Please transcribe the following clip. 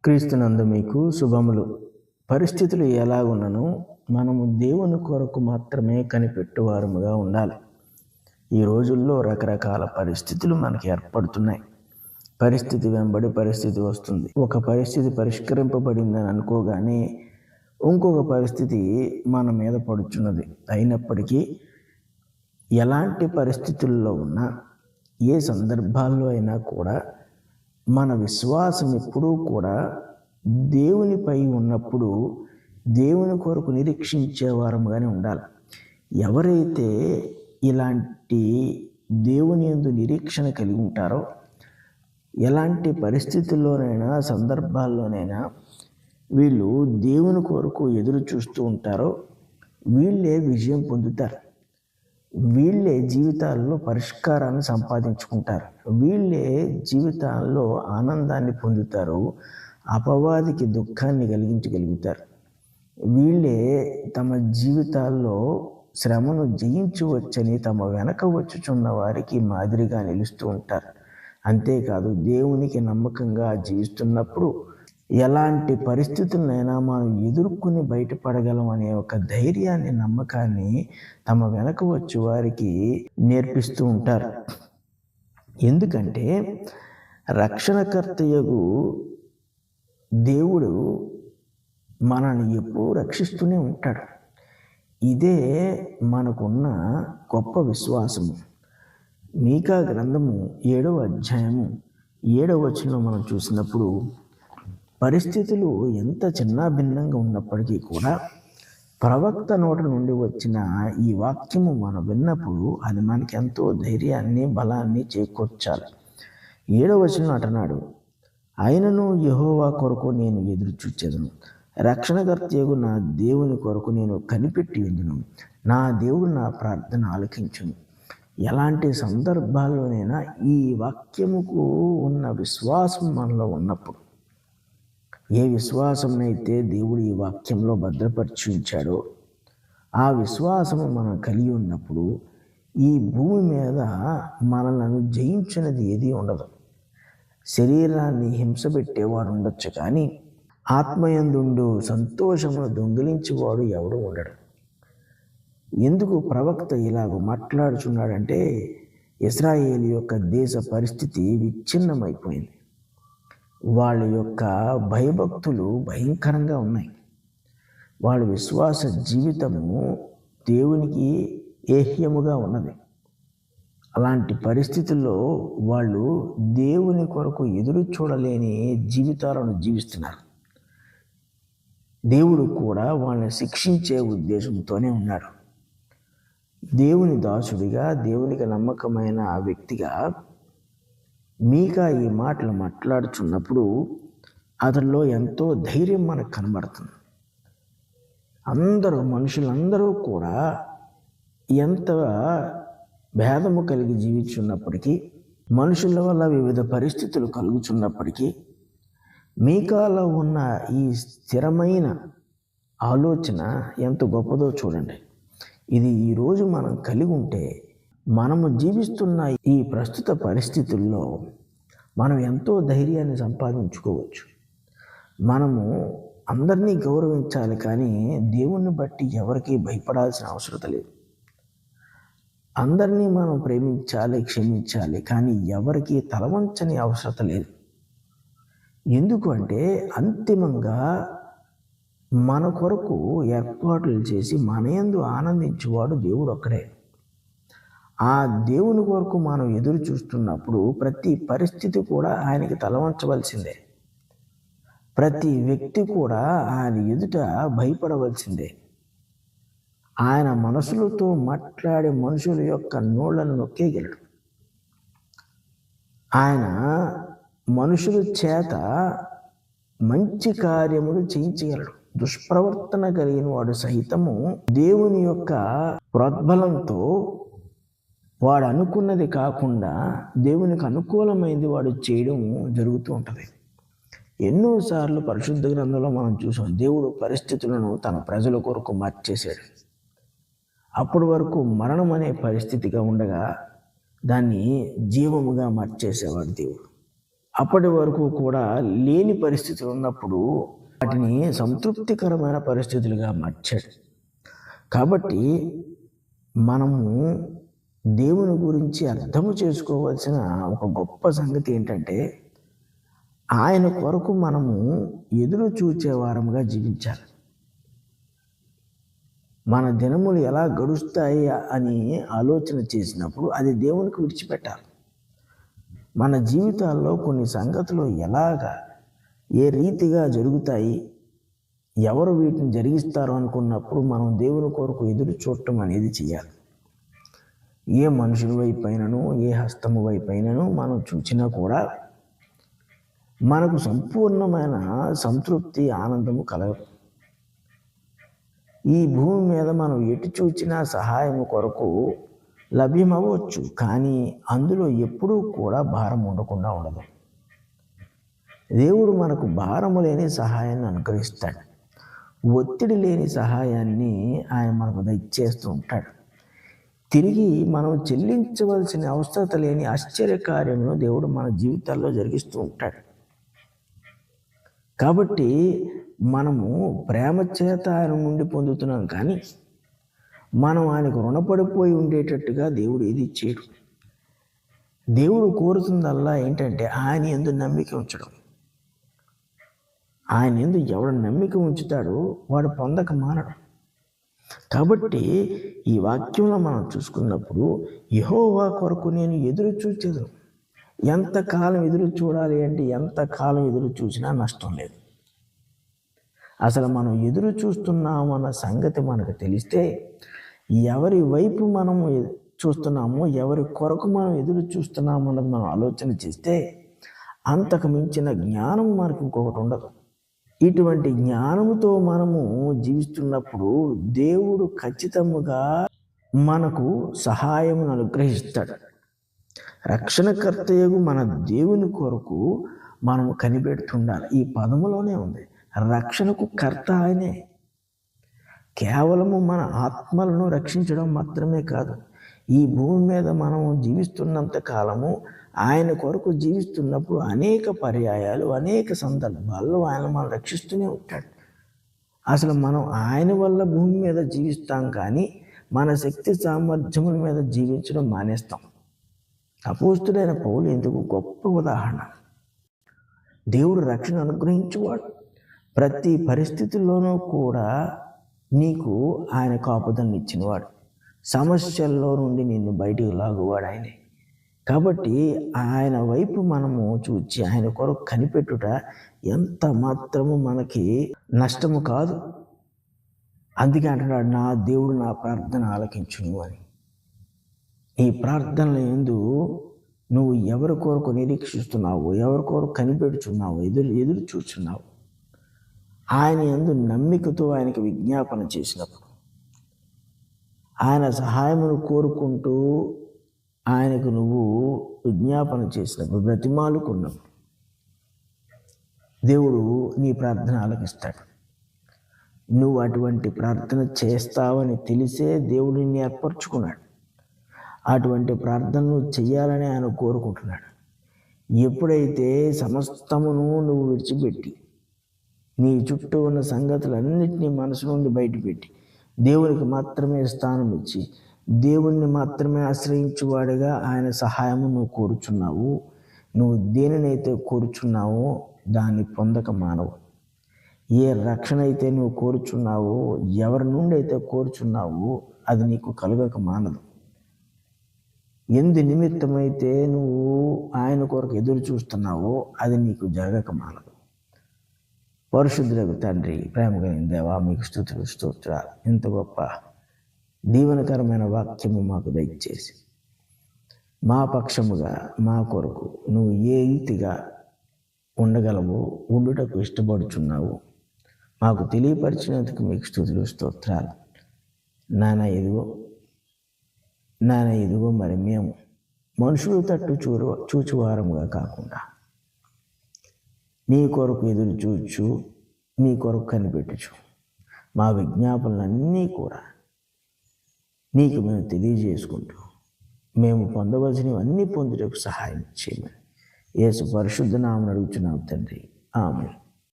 క్రీస్తునందు మీకు శుభములు. పరిస్థితులు ఎలాగున్నను మనము దేవుని కొరకు మాత్రమే కనిపెట్టువారముగా ఉండాలి. ఈ రోజుల్లో రకరకాల పరిస్థితులు మనకి ఏర్పడుతున్నాయి. పరిస్థితి వెంబడి పరిస్థితి వస్తుంది. ఒక పరిస్థితి పరిష్కరింపబడిందని అనుకోగానే ఇంకొక పరిస్థితి మన మీద పడుచున్నది. అయినప్పటికీ ఎలాంటి పరిస్థితుల్లో ఉన్నా, ఏ సందర్భాల్లో అయినా కూడా మన విశ్వాసం ఎప్పుడూ కూడా దేవునిపై ఉన్నప్పుడు దేవుని కొరకు నిరీక్షించే వారముగానే ఉండాలి. ఎవరైతే ఇలాంటి దేవుని యందు నిరీక్షణ కలిగి ఉంటారో, ఎలాంటి పరిస్థితుల్లోనైనా సందర్భాల్లోనైనా వీళ్ళు దేవుని కొరకు ఎదురు చూస్తూ ఉంటారో వీళ్ళే విజయం పొందుతారు. వీళ్ళే జీవితాల్లో పరిష్కారాన్ని సంపాదించుకుంటారు. వీళ్ళే జీవితాల్లో ఆనందాన్ని పొందుతారు. అపవాదికి దుఃఖాన్ని కలిగించగలుగుతారు. వీళ్ళే తమ జీవితాల్లో శ్రమను జయించవచ్చని తమ వెనక వచ్చుచున్న వారికి మాదిరిగా నిలుస్తూ ఉంటారు. అంతేకాదు, దేవునికి నమ్మకంగా జీవిస్తున్నప్పుడు ఎలాంటి పరిస్థితులనైనా మనం ఎదుర్కొని బయటపడగలం అనే ఒక ధైర్యాన్ని, నమ్మకాన్ని తమ వెనక వచ్చే వారికి నేర్పిస్తూ ఉంటారు. ఎందుకంటే రక్షణకర్తయగు దేవుడు మనల్ని ఎప్పుడూ రక్షిస్తూనే ఉంటాడు. ఇదే మనకున్న గొప్ప విశ్వాసము. మీకా గ్రంథము 7వ అధ్యాయము 7వ వచనంలో మనం చూసినప్పుడు, పరిస్థితులు ఎంత చిన్నాభిన్నంగా ఉన్నప్పటికీ కూడా ప్రవక్త నోట నుండి వచ్చిన ఈ వాక్యము మనం విన్నప్పుడు అది మనకి ఎంతో ధైర్యాన్ని, బలాన్ని చేకూర్చాలి. 7వ వచనం అంటున్నాడు, ఆయనను యెహోవా కొరకు నేను ఎదురు చూచెదను, రక్షణకర్తయగు నా దేవుని కొరకు నేను కనిపెట్టి ఉందును, నా దేవుడు నా ప్రార్థన ఆలకించును. ఎలాంటి సందర్భాల్లోనైనా ఈ వాక్యముకు ఉన్న విశ్వాసం మనలో ఉన్నప్పుడు, ఏ విశ్వాసంనైతే దేవుడు ఈ వాక్యంలో భద్రపరిచి ఉంచాడో ఆ విశ్వాసము మనం కలిగి ఉన్నప్పుడు ఈ భూమి మీద మనలను జయించినది ఏదీ ఉండదు. శరీరాన్ని హింసపెట్టేవాడు ఉండొచ్చు, కానీ ఆత్మయందుండు సంతోషమును దొంగిలించేవాడు ఎవడు ఉండడు. ఎందుకు ప్రవక్త ఇలాగ మాట్లాడుచున్నాడంటే, ఇశ్రాయేలు యొక్క దేశ పరిస్థితి విచ్ఛిన్నమైపోయింది. వాళ్ళ యొక్క భయభక్తులు భయంకరంగా ఉన్నాయి. వాళ్ళ విశ్వాస జీవితము దేవునికి ఏహ్యముగా ఉన్నది. అలాంటి పరిస్థితుల్లో వాళ్ళు దేవుని కొరకు ఎదురు చూడలేని జీవితాలను జీవిస్తున్నారు. దేవుడు కూడా వాళ్ళని శిక్షించే ఉద్దేశంతోనే ఉన్నాడు. దేవుని దాసుడిగా, దేవునికి నమ్మకమైన ఆ వ్యక్తిగా మీకా ఈ మాటలు మాట్లాడుచున్నప్పుడు అతనిలో ఎంతో ధైర్యం మనకు కనబడుతుంది. మనుషులందరూ కూడా ఎంత భేదము కలిగి జీవించున్నప్పటికీ, మనుషుల వల్ల వివిధ పరిస్థితులు కలుగుచున్నప్పటికీ, మీకాలో ఉన్న ఈ స్థిరమైన ఆలోచన ఎంత గొప్పదో చూడండి. ఇది ఈరోజు మనం కలిగి ఉంటే మనము జీవిస్తున్న ఈ ప్రస్తుత పరిస్థితుల్లో మనం ఎంతో ధైర్యాన్ని సంపాదించుకోవచ్చు. మనము అందరినీ గౌరవించాలి, కానీ దేవుణ్ణి బట్టి ఎవరికీ భయపడాల్సిన అవసరం లేదు. అందరినీ మనం ప్రేమించాలి, క్షమించాలి, కానీ ఎవరికీ తలవంచని అవసరం లేదు. ఎందుకు అంటే అంతిమంగా మన కొరకు ఏర్పాట్లు చేసి మన యందు ఆనందించేవాడు దేవుడు ఒక్కడే. ఆ దేవుని కొరకు మనం ఎదురు చూస్తున్నప్పుడు ప్రతి పరిస్థితి కూడా ఆయనకి తలవంచవలసిందే. ప్రతి వ్యక్తి కూడా ఆయన ఎదుట భయపడవలసిందే. ఆయన మనసులతో మాట్లాడే మనుషుల యొక్క నోళ్లను నొక్కేయగలడు. ఆయన మనుషుల చేత మంచి కార్యములు చేయించగలడు. దుష్ప్రవర్తన కలిగిన వాడు సహితము దేవుని యొక్క ప్రోద్బలంతో వాడు అనుకున్నది కాకుండా దేవునికి అనుకూలమైనది వాడు చేయడం జరుగుతూ ఉంటుంది. ఎన్నోసార్లు పరిశుద్ధ గ్రంథంలో మనం చూసాం, దేవుడు పరిస్థితులను తన ప్రజల కొరకు మార్చేశాడు. అప్పటి వరకు మరణం అనే పరిస్థితిగా ఉండగా దాన్ని జీవముగా మార్చేసేవాడు దేవుడు. అప్పటి వరకు కూడా లేని పరిస్థితులు ఉన్నప్పుడు వాటిని సంతృప్తికరమైన పరిస్థితులుగా మార్చాడు. కాబట్టి మనము దేవుని గురించి అర్థము చేసుకోవాల్సిన ఒక గొప్ప సంగతి ఏంటంటే, ఆయన కొరకు మనము ఎదురు చూచే వారముగా జీవించాలి. మన దినములు ఎలా గడుస్తాయి అని ఆలోచన చేసినప్పుడు అది దేవునికి విడిచిపెట్టాలి. మన జీవితాల్లో కొన్ని సంగతులు ఏ రీతిగా జరుగుతాయి, ఎవరు వీటిని జరిగిస్తారు అనుకున్నప్పుడు మనం దేవుని కొరకు ఎదురు చూడటం అనేది చేయాలి. ఏ మనుషుల వైపైనను ఏ హస్తము వైపైనను మనం చూచినా కూడా మనకు సంపూర్ణమైన సంతృప్తి ఆనందము కలగదు. ఈ భూమి మీద మనం ఎటు చూచినా సహాయము కొరకు లభ్యమవ్వచ్చు, కానీ అందులో ఎప్పుడూ కూడా భారం ఉండకుండా ఉండదు. దేవుడు మనకు భారము లేని సహాయాన్ని అనుగ్రహిస్తాడు. ఒత్తిడి లేని సహాయాన్ని ఆయన మనకు దయచేస్తూ ఉంటాడు. తిరిగి మనం చెల్లించవలసిన అవసరం లేని ఆశ్చర్యకార్యమును దేవుడు మన జీవితాల్లో జరిగిస్తూ ఉంటాడు. కాబట్టి మనము ప్రేమ చేత ఆయన నుండి పొందుతున్నాం, కానీ మనం ఆయనకు రుణపడిపోయి ఉండేటట్టుగా దేవుడు ఏది ఇచ్చేయడు. దేవుడు కోరుతుందల్లా ఏంటంటే ఆయన యందు నమ్మిక ఉంచడం. ఆయన యందు ఎవడు నమ్మిక ఉంచుతాడో వాడు పొందక మానడు. కాబట్టి ఈ వాక్యంలో మనం చూసుకున్నప్పుడు యెహోవా కొరకు నేను ఎదురు చూచేదను. ఎంతకాలం ఎదురు చూడాలి అంటే ఎంతకాలం ఎదురు చూసినా నష్టం లేదు. అసలు మనం ఎదురు చూస్తున్నాము అన్న సంగతి మనకు తెలిస్తే, ఎవరి వైపు మనము చూస్తున్నామో, ఎవరి కొరకు మనం ఎదురు చూస్తున్నాము అన్నది మనం ఆలోచన చేస్తే, అంతకు మించిన జ్ఞానం మనకు ఇంకొకటి ఉండదు. ఇటువంటి జ్ఞానముతో మనము జీవిస్తున్నప్పుడు దేవుడు ఖచ్చితంగా మనకు సహాయమును అనుగ్రహిస్తాడు. రక్షణకర్తయగు మన దేవుని కొరకు మనము కనిపెడుతుండాలి. ఈ పదములోనే ఉంది, రక్షణకు కర్త ఆయనే. కేవలము మన ఆత్మలను రక్షించడం మాత్రమే కాదు, ఈ భూమి మీద మనం జీవిస్తున్నంత కాలము ఆయన కొరకు జీవిస్తున్నప్పుడు అనేక పర్యాయాలు అనేక సందర్భాల్లో ఆయన మనం రక్షిస్తూనే ఉంటాడు. అసలు మనం ఆయన వల్ల భూమి మీద జీవిస్తాం, కానీ మన శక్తి సామర్థ్యముల మీద జీవించడం మానేస్తాం. అపోస్తుడైన పౌలు ఎందుకు గొప్ప ఉదాహరణ. దేవుడు రక్షణ అనుగ్రహించేవాడు. ప్రతి పరిస్థితుల్లోనూ కూడా నీకు ఆయన కాపుదలను ఇచ్చినవాడు. సమస్యల్లో నుండి నిన్ను బయటికి లాగువాడు ఆయనే. కాబట్టి ఆయన వైపు మనము చూచి ఆయన కొరకు కనిపెట్టుట ఎంత మాత్రము మనకి నష్టము కాదు. అందుకే అంటున్నాడు, నా దేవుడు నా ప్రార్థన ఆలకించును అని. ఈ ప్రార్థనల యందు నువ్వు ఎవరి కొరకు నిరీక్షిస్తున్నావు, ఎవరి కొరకు కనిపెడుచున్నావు, ఎదురు చూస్తున్నావు, ఆయన యందు నమ్మికతో ఆయనకి విజ్ఞాపన చేసినప్పుడు, ఆయన సహాయమును కోరుకుంటూ ఆయనకు నువ్వు విజ్ఞాపన చేసినప్పుడు, బ్రతిమాలుకున్నప్పుడు దేవుడు నీ ప్రార్థన ఆలకిస్తాడు. నువ్వు అటువంటి ప్రార్థన చేస్తావని తెలిసే దేవుడు నిన్ను ఏర్పరచుకున్నాడు. అటువంటి ప్రార్థనలు చెయ్యాలని ఆయన కోరుకుంటున్నాడు. ఎప్పుడైతే సమస్తమును నువ్వు విడిచిపెట్టి నీ చుట్టూ ఉన్న సంగతులన్నింటినీ మనసు నుండి బయటపెట్టి దేవునికి మాత్రమే స్థానం ఇచ్చి దేవుణ్ణి మాత్రమే ఆశ్రయించువాడిగా ఆయన సహాయము నువ్వు కోరుచున్నావు, నువ్వు దేనినైతే కోరుచున్నావో దాన్ని పొందక మానవు. ఏ రక్షణ అయితే నువ్వు కోరుచున్నావో, ఎవరి నుండి అయితే కోరుచున్నావో అది నీకు కలగక మానదు. ఎందు నిమిత్తమైతే నువ్వు ఆయన కొరకు ఎదురు చూస్తున్నావో అది నీకు జరగక మానదు. పరిశుద్ధులకు తండ్రి, ప్రేమ కలిగిన దేవా, మీకు స్తుతులు స్తోత్రాలు. ఇంత గొప్ప దీవెనకరమైన వాక్యము మాకు దయచేసి మా పక్షముగా మా కొరకు నువ్వు ఏ రీతిగా ఉండగలవో, ఉండుటకు ఇష్టపడుచున్నావు మాకు తెలియపరిచినందుకు మీకు స్తుతులు స్తోత్రాలు. నాన్న ఇదిగో మరి మేము మనుషులు తట్టు చూచువారముగా కాకుండా నీ కొరకు ఎదురు చూచు, నీ కొరకు కనిపెట్టుచు మా విజ్ఞాపనలన్నీ కూడా నీకు మేము తెలియజేసుకుంటూ మేము పొందవలసినవన్నీ పొందుటకు సహాయం చేయమని యేసు పరిశుద్ధ నామమున అడుగుచున్నాం తండ్రి, ఆమేన్.